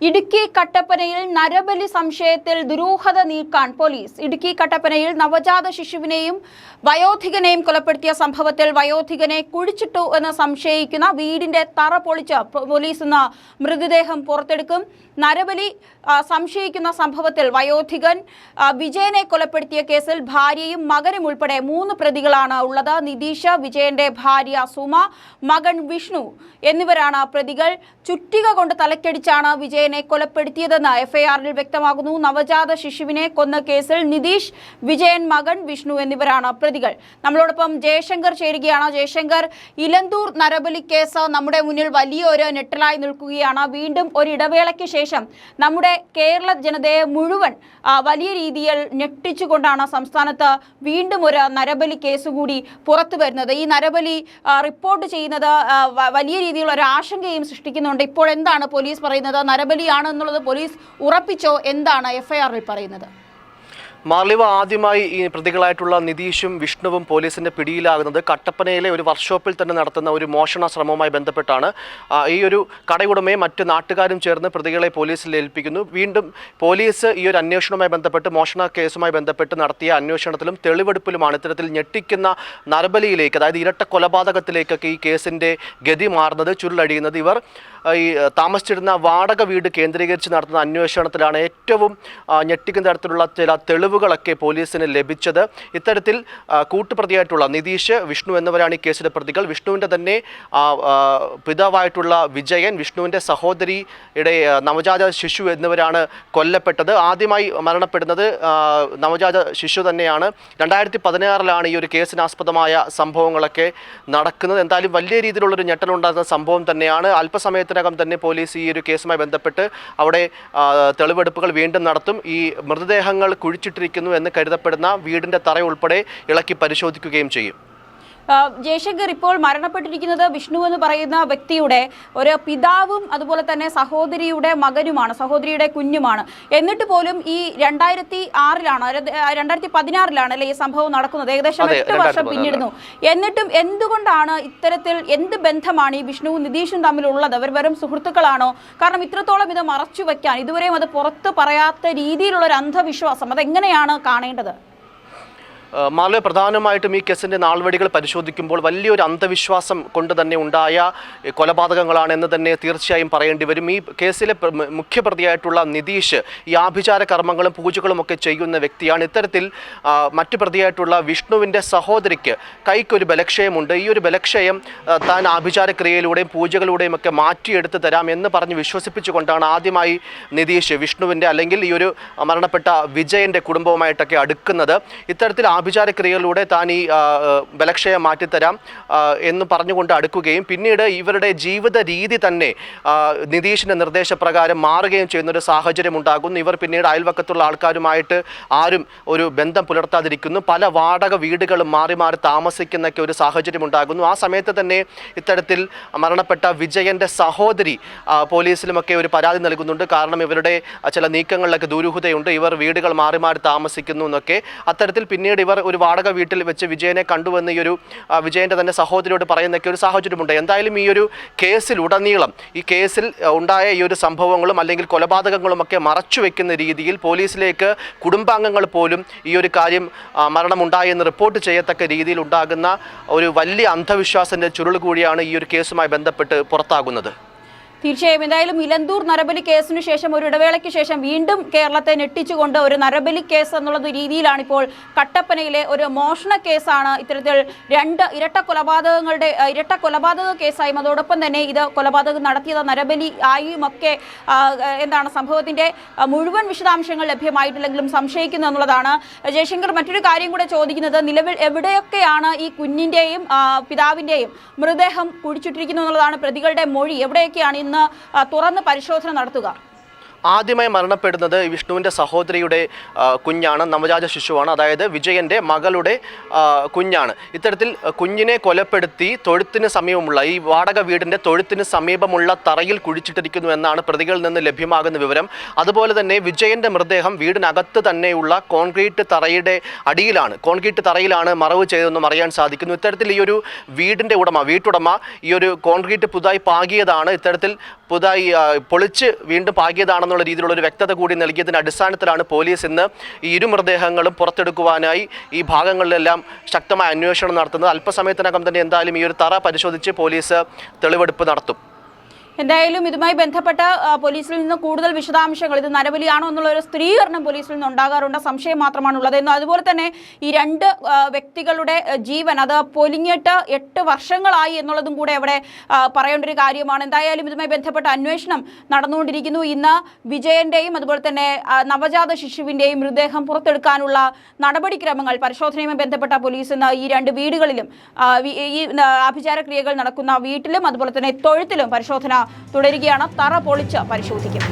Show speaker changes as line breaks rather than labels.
ഇടുക്കി കട്ടപ്പനയിൽ നരബലി സംശയത്തിൽ ദുരൂഹത നീക്കാൻ പോലീസ്. ഇടുക്കി കട്ടപ്പനയിൽ നവജാത ശിശുവിനെയും വയോധികനെയും കൊലപ്പെടുത്തിയ സംഭവത്തിൽ വയോധികനെ കുഴിച്ചിട്ടു എന്ന് സംശയിക്കുന്ന വീടിന്റെ തറ പൊളിച്ച് പോലീസ് ഇന്ന് മൃതദേഹം പുറത്തെടുക്കും. നരബലി സംശയിക്കുന്ന സംഭവത്തിൽ വയോധികൻ വിജയനെ കൊലപ്പെടുത്തിയ കേസിൽ ഭാര്യയും മകനും ഉൾപ്പെടെ 3 പ്രതികളാണ് ഉള്ളത്. നിതീഷ്, വിജയന്റെ ഭാര്യ സുമ, മകൻ വിഷ്ണു എന്നിവരാണ് പ്രതികൾ. ചുറ്റിക കൊണ്ട് തലക്കടിച്ചാണ് വിജയനെ കൊലപ്പെടുത്തിയതെന്ന് എഫ്ഐആറിൽ വ്യക്തമാകുന്നു. നവജാത ശിശുവിനെ കൊന്ന കേസിൽ നിതീഷ്, വിജയൻ, മകൻ വിഷ്ണു എന്നിവരാണ് പ്രതികൾ. നമ്മളോടൊപ്പം ജയശങ്കർ ചേരുകയാണ്. ജയശങ്കർ, ഇലന്തൂർ നരബലി കേസ് നമ്മുടെ മുന്നിൽ വലിയൊരു ഞെട്ടലായി നിൽക്കുകയാണ്. വീണ്ടും ഒരു ഇടവേളയ്ക്ക് ശേഷം നമ്മുടെ കേരള ജനതയെ മുഴുവൻ വലിയ രീതിയിൽ ഞെട്ടിച്ചുകൊണ്ടാണ് സംസ്ഥാനത്ത് വീണ്ടും ഒരു നരബലി കേസ് കൂടി പുറത്തു വരുന്നത്. ഈ നരബലി റിപ്പോർട്ട് ചെയ്യുന്നത് വലിയ രീതിയിലുള്ള ഒരു ആശങ്കയും സൃഷ്ടിക്കുന്നുണ്ട്. ഇപ്പോൾ എന്താണ് പോലീസ് പറയുന്നത്? നരബലിയാണ് എന്നുള്ളത് പോലീസ് ഉറപ്പിച്ചോ? എന്താണ് എഫ്ഐആറിൽ പറയുന്നത്?
മാർലിവ, ആദ്യമായി ഈ പ്രതികളായിട്ടുള്ള നിതീഷും വിഷ്ണുവും പോലീസിന്റെ പിടിയിലാകുന്നത് കട്ടപ്പനയിലെ ഒരു വർക്ക്ഷോപ്പിൽ തന്നെ നടത്തുന്ന ഒരു മോഷണ ശ്രമവുമായി ബന്ധപ്പെട്ടാണ്. ഈ ഒരു കടയുടമയും മറ്റ് നാട്ടുകാരും ചേർന്ന് പ്രതികളെ പോലീസിൽ ഏൽപ്പിക്കുന്നു. വീണ്ടും പോലീസ് ഈ ഒരു അന്വേഷണവുമായി ബന്ധപ്പെട്ട്, മോഷണ കേസുമായി ബന്ധപ്പെട്ട് നടത്തിയ അന്വേഷണത്തിലും തെളിവെടുപ്പിലുമാണ് ഇത്തരത്തിൽ ഞെട്ടിക്കുന്ന നരബലിയിലേക്ക്, അതായത് ഇരട്ട കൊലപാതകത്തിലേക്കൊക്കെ ഈ കേസിന്റെ ഗതി മാറുന്നത്, ചുരുളഴിയുന്നത്. ഇവർ ഈ താമസിച്ചിരുന്ന വാടക വീട് കേന്ദ്രീകരിച്ച് നടത്തുന്ന അന്വേഷണത്തിലാണ് ഏറ്റവും ഞെട്ടിക്കുന്ന തരത്തിലുള്ള ചില തെളിവുകളൊക്കെ പോലീസിന് ലഭിച്ചത്. ഇത്തരത്തിൽ കൂട്ടുപ്രതിയായിട്ടുള്ള നിതീഷ്, വിഷ്ണു എന്നിവരാണ് ഈ കേസിലെ പ്രതികൾ. വിഷ്ണുവിൻ്റെ തന്നെ പിതാവായിട്ടുള്ള വിജയൻ, വിഷ്ണുവിൻ്റെ സഹോദരിയുടെ നവജാത ശിശു എന്നിവരാണ് കൊല്ലപ്പെട്ടത്. ആദ്യമായി മരണപ്പെടുന്നത് നവജാത ശിശു തന്നെയാണ്. 2016 ഈ ഒരു കേസിനാസ്പദമായ സംഭവങ്ങളൊക്കെ നടക്കുന്നത്. എന്തായാലും വലിയ രീതിയിലുള്ളൊരു ഞെട്ടലുണ്ടാകുന്ന സംഭവം തന്നെയാണ്. അല്പസമയത്തിനകം തന്നെ പോലീസ് ഈ ഒരു കേസുമായി ബന്ധപ്പെട്ട് അവിടെ തെളിവെടുപ്പുകൾ വീണ്ടും നടത്തും. ഈ മൃതദേഹങ്ങൾ കുഴിച്ചിട്ടിരിക്കുന്നു എന്ന് കരുതപ്പെടുന്ന വീടിന്റെ തറ ഉൾപ്പെടെ ഇളക്കി പരിശോധിക്കുകയും ചെയ്യും.
ജയശങ്കർ, ഇപ്പോൾ മരണപ്പെട്ടിരിക്കുന്നത് വിഷ്ണു എന്ന് പറയുന്ന വ്യക്തിയുടെ ഒരു പിതാവും അതുപോലെ തന്നെ സഹോദരിയുടെ മകനുമാണ്, സഹോദരിയുടെ കുഞ്ഞുമാണ്. എന്നിട്ട് പോലും ഈ 2016 അല്ലെ ഈ സംഭവം നടക്കുന്നത്? ഏകദേശം 8 വർഷം പിന്നിടുന്നു. എന്നിട്ടും എന്തുകൊണ്ടാണ് ഇത്തരത്തിൽ, എന്ത് ബന്ധമാണ് ഈ വിഷ്ണുവും നിതീഷും തമ്മിലുള്ളത്? അവർ വെറും സുഹൃത്തുക്കളാണോ? കാരണം ഇത്രത്തോളം ഇത് മറച്ചു വെക്കാൻ, ഇതുവരെയും അത് പുറത്ത് പറയാത്ത രീതിയിലുള്ള ഒരു അന്ധവിശ്വാസം, അതെങ്ങനെയാണ് കാണേണ്ടത്?
മാർലിവ, പ്രധാനമായിട്ടും ഈ കേസിൻ്റെ നാൾവഴികൾ പരിശോധിക്കുമ്പോൾ വലിയൊരു അന്ധവിശ്വാസം കൊണ്ട് തന്നെ ഉണ്ടായ കൊലപാതകങ്ങളാണെന്ന് തന്നെ തീർച്ചയായും പറയേണ്ടി വരും. ഈ കേസിലെ മുഖ്യപ്രതിയായിട്ടുള്ള നിതീഷ് ഈ ആഭിചാര കർമ്മങ്ങളും പൂജകളും ഒക്കെ ചെയ്യുന്ന വ്യക്തിയാണ്. ഇത്തരത്തിൽ മറ്റു പ്രതിയായിട്ടുള്ള വിഷ്ണുവിൻ്റെ സഹോദരിക്ക് കൈക്കൊരു ബലക്ഷയമുണ്ട്. ഈ ഒരു ബലക്ഷയം താൻ ആഭിചാരക്രിയയിലൂടെയും പൂജകളിലൂടെയും ഒക്കെ മാറ്റിയെടുത്ത് തരാം എന്ന് പറഞ്ഞ് വിശ്വസിപ്പിച്ചുകൊണ്ടാണ് ആദ്യമായി നിതീഷ് വിഷ്ണുവിൻ്റെ, അല്ലെങ്കിൽ ഈ ഒരു മരണപ്പെട്ട വിജയൻ്റെ കുടുംബവുമായിട്ടൊക്കെ അടുക്കുന്നത്. ഇത്തരത്തിൽ ആഭിചാരക്രിയകളിലൂടെ താൻ ഈ ബലക്ഷയം മാറ്റിത്തരാം എന്ന് പറഞ്ഞുകൊണ്ട് അടുക്കുകയും പിന്നീട് ഇവരുടെ ജീവിത രീതി തന്നെ നിതീഷിൻ്റെ നിർദ്ദേശപ്രകാരം മാറുകയും ചെയ്യുന്നൊരു സാഹചര്യം ഉണ്ടാകുന്നു. ഇവർ പിന്നീട് അയൽവക്കത്തുള്ള ആൾക്കാരുമായിട്ട് ആരും ഒരു ബന്ധം പുലർത്താതിരിക്കുന്നു. പല വാടക വീടുകളും മാറി മാറി താമസിക്കുന്നൊക്കെ ഒരു സാഹചര്യം ഉണ്ടാകുന്നു. ആ സമയത്ത് തന്നെ ഇത്തരത്തിൽ മരണപ്പെട്ട വിജയൻ്റെ സഹോദരി പോലീസിലുമൊക്കെ ഒരു പരാതി നൽകുന്നുണ്ട്. കാരണം ഇവരുടെ ചില നീക്കങ്ങളിലൊക്കെ ദുരൂഹതയുണ്ട്, ഇവർ വീടുകൾ മാറി മാറി താമസിക്കുന്നു എന്നൊക്കെ. അത്തരത്തിൽ പിന്നീട് ഇവർ ഒരു വാടക വീട്ടിൽ വെച്ച് വിജയനെ കണ്ടുവെന്ന് ഈ ഒരു വിജയൻ്റെ തന്നെ സഹോദരിയോട് പറയുന്നൊക്കെ ഒരു സാഹചര്യമുണ്ട്. എന്തായാലും ഈ ഒരു കേസിലുടനീളം, ഈ കേസിൽ ഉണ്ടായ ഈ ഒരു സംഭവങ്ങളും അല്ലെങ്കിൽ കൊലപാതകങ്ങളുമൊക്കെ മറച്ചു വെക്കുന്ന രീതിയിൽ പോലീസിലേക്ക് കുടുംബാംഗങ്ങൾ പോലും ഈ ഒരു കാര്യം മരണമുണ്ടായെന്ന് റിപ്പോർട്ട് ചെയ്യത്തക്ക രീതിയിൽ ഉണ്ടാകുന്ന ഒരു വലിയ അന്ധവിശ്വാസത്തിൻ്റെ ചുരുൾ കൂടിയാണ് ഈ ഒരു കേസുമായി ബന്ധപ്പെട്ട് പുറത്താകുന്നത്.
തീർച്ചയായും. എന്തായാലും ഇലന്തൂർ നരബലി കേസിനു ശേഷം, ഒരു ഇടവേളയ്ക്ക് ശേഷം വീണ്ടും കേരളത്തെ ഞെട്ടിച്ചുകൊണ്ട് ഒരു നരബലി കേസ് എന്നുള്ള രീതിയിലാണ് ഇപ്പോൾ കട്ടപ്പനയിലെ ഒരു മോഷണ കേസാണ് ഇത്തരത്തിൽ 2 ഇരട്ട കൊലപാതക കേസായും അതോടൊപ്പം തന്നെ ഇത് കൊലപാതകം നടത്തിയത് നരബലി ആയും ഒക്കെ എന്താണ് സംഭവത്തിന്റെ മുഴുവൻ വിശദാംശങ്ങൾ ലഭ്യമായിട്ടില്ലെങ്കിലും സംശയിക്കുന്നു എന്നുള്ളതാണ്. ജയശങ്കർ, മറ്റൊരു കാര്യം കൂടെ ചോദിക്കുന്നത്, നിലവിൽ എവിടെയൊക്കെയാണ് ഈ കുഞ്ഞിന്റെയും പിതാവിന്റെയും മൃതദേഹം കുഴിച്ചിട്ടിരിക്കുന്നു എന്നുള്ളതാണ് പ്രതികളുടെ മൊഴി. എവിടെയൊക്കെയാണ് ഇന്ന് തുറന്ന് പരിശോധന നടത്തുക?
ആദ്യമായി മരണപ്പെടുന്നത് വിഷ്ണുവിൻ്റെ സഹോദരിയുടെ കുഞ്ഞാണ്, നവജാത ശിശുവാണ്. അതായത് വിജയൻ്റെ മകളുടെ കുഞ്ഞാണ്. ഇത്തരത്തിൽ കുഞ്ഞിനെ കൊലപ്പെടുത്തി തൊഴുത്തിന് സമീപമുള്ള ഈ വാടക വീടിൻ്റെ തൊഴുത്തിന് സമീപമുള്ള തറയിൽ കുഴിച്ചിട്ടിരിക്കുന്നു എന്നാണ് പ്രതികളിൽ നിന്ന് ലഭ്യമാകുന്ന വിവരം. അതുപോലെ തന്നെ വിജയൻ്റെ മൃതദേഹം വീടിനകത്ത് തന്നെയുള്ള കോൺക്രീറ്റ് തറയിലാണ് മറവ് ചെയ്തതെന്നും അറിയാൻ സാധിക്കുന്നു. ഇത്തരത്തിൽ ഈ ഒരു വീട്ടുടമ ഈ ഒരു കോൺക്രീറ്റ് പുതുതായി പാകിയതാണ്, ഇത്തരത്തിൽ പുതുതായി പൊളിച്ച് വീണ്ടും പാകിയതാണെന്നുള്ള രീതിയിലുള്ള ഒരു വ്യക്തത കൂടി നൽകിയതിൻ്റെ അടിസ്ഥാനത്തിലാണ് പോലീസ് ഇന്ന് ഈ ഇരു മൃതദേഹങ്ങളും പുറത്തെടുക്കുവാനായി ഈ ഭാഗങ്ങളിലെല്ലാം ശക്തമായ അന്വേഷണം നടത്തുന്നത്. അല്പസമയത്തിനകം തന്നെ എന്തായാലും ഈ ഒരു തറ പരിശോധിച്ച് പോലീസ് തെളിവെടുപ്പ് നടത്തും.
എന്തായാലും ഇതുമായി ബന്ധപ്പെട്ട പോലീസിൽ നിന്ന് കൂടുതൽ വിശദാംശങ്ങൾ, ഇത് നരബലിയാണോ എന്നുള്ള ഒരു സ്ഥിരീകരണം പോലീസിൽ നിന്ന് ഉണ്ടാകാറുണ്ട്, സംശയം മാത്രമാണുള്ളത് എന്നും അതുപോലെ തന്നെ ഈ രണ്ട് വ്യക്തികളുടെ ജീവൻ അത് പൊലിഞ്ഞിട്ട് 8 വർഷങ്ങളായി എന്നുള്ളതും കൂടെ അവിടെ പറയേണ്ട ഒരു കാര്യമാണ്. എന്തായാലും ഇതുമായി ബന്ധപ്പെട്ട അന്വേഷണം നടന്നുകൊണ്ടിരിക്കുന്നു. ഇന്ന് വിജയന്റെയും അതുപോലെ തന്നെ നവജാത ശിശുവിൻ്റെയും മൃതദേഹം പുറത്തെടുക്കാനുള്ള നടപടിക്രമങ്ങൾ പരിശോധനയുമായി ബന്ധപ്പെട്ട പോലീസ് ഇന്ന് ഈ 2 വീടുകളിലും ഈ ആഭിചാര ക്രിയകൾ നടക്കുന്ന വീട്ടിലും അതുപോലെ തന്നെ തൊഴുത്തിലും പരിശോധന തുടരുകയാണ്. തറ പൊളിച്ച് പരിശോധിക്കും.